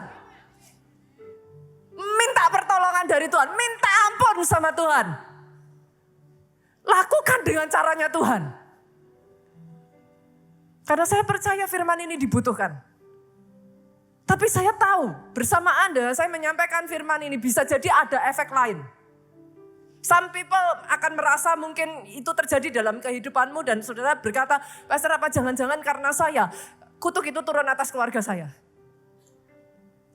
Minta pertolongan dari Tuhan, minta ampun sama Tuhan. Lakukan dengan caranya Tuhan. Karena saya percaya firman ini dibutuhkan. Tapi saya tahu bersama Anda saya menyampaikan firman ini bisa jadi ada efek lain. Some people akan merasa mungkin itu terjadi dalam kehidupanmu dan saudara berkata, pastor apa jangan-jangan karena saya, kutuk itu turun atas keluarga saya.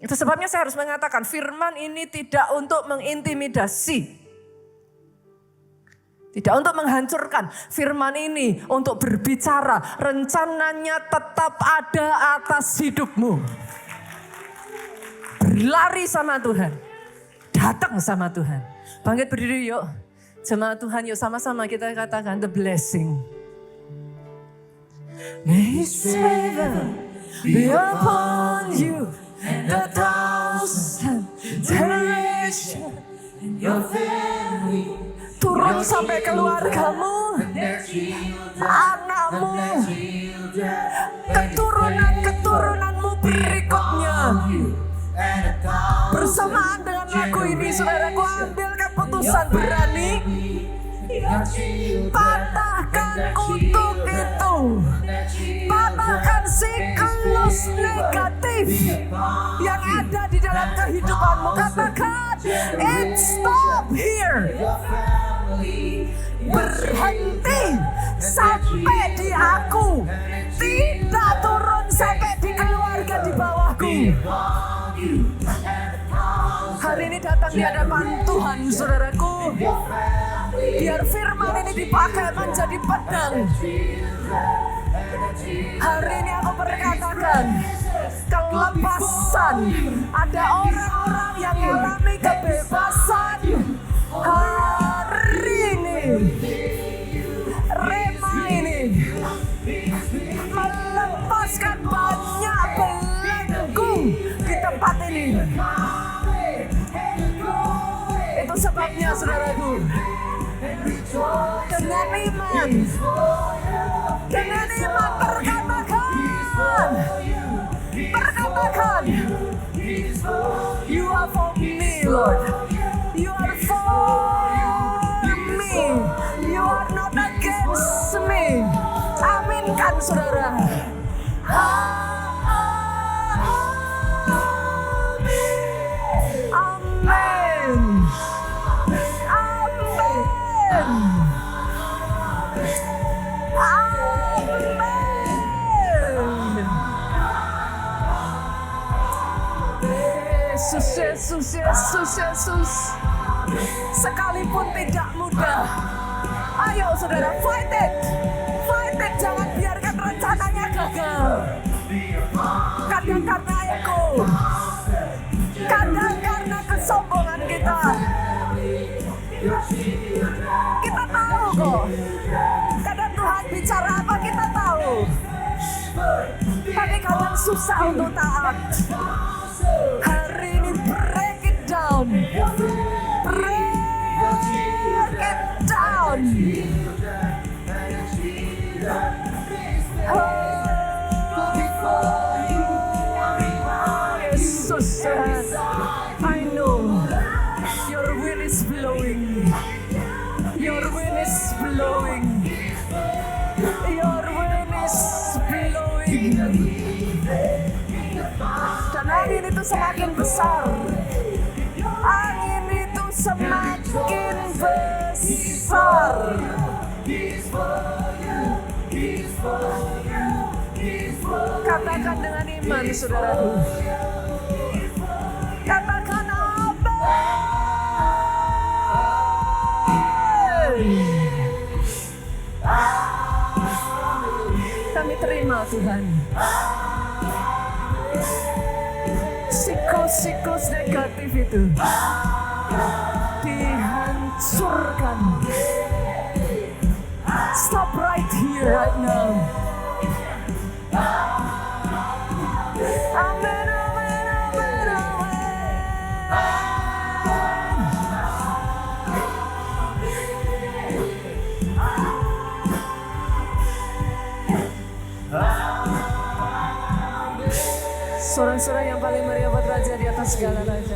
Itu sebabnya saya harus mengatakan firman ini tidak untuk mengintimidasi. Tidak untuk menghancurkan, firman ini untuk berbicara, rencananya tetap ada atas hidupmu. Berlari sama Tuhan, datang sama Tuhan. Bangkit berdiri yuk, jemaat Tuhan yuk sama-sama kita katakan the blessing. May His favor be upon you and 1,000 generations in your family. Turun sampai keluargamu, anakmu, keturunan-keturunanmu berikutnya. Bersamaan dengan lagu ini, saudaraku ambil keputusan berani. Patahkan kutuk itu. Patahkan siklus negatif yang ada di dalam kehidupanmu. Katakan, it stop here. Berhenti sampai di aku. Tidak turun sampai di keluarga di bawahku. Hari ini datang di hadapan Tuhan, saudaraku. Biar firman ini dipakai menjadi pedang. Hari ini aku berkatakan kelepasan. Ada orang-orang yang mengalami kebebasan hari ini. ini. Itu sebabnya saudaraku. Dengan iman perkatakan, you are for me, Lord. You are for me. You are not against me. Aminkan saudara. Amin. Yesus. Sekalipun tidak mudah. Ayo saudara, fight it. Jangan biarkan rencananya gagal. Kadang karena ego, kadang karena kesombongan kita. Kita tahu kok. Kadang Tuhan bicara apa kita tahu. Tapi kadang susah untuk taat. Hari ini break it down. Jesus, I know your wind is blowing. Your wind is blowing. Your wind is blowing. Dan angin itu semakin besar. Angin itu semakin besar. Katakan dengan iman, saudaraku. Katakan kami terima Tuhan. Siklus negatif itu dihancurkan. Stop right here, right now. Amen. Sorak-sorak yang paling meriah buat Raja di atas segala raja.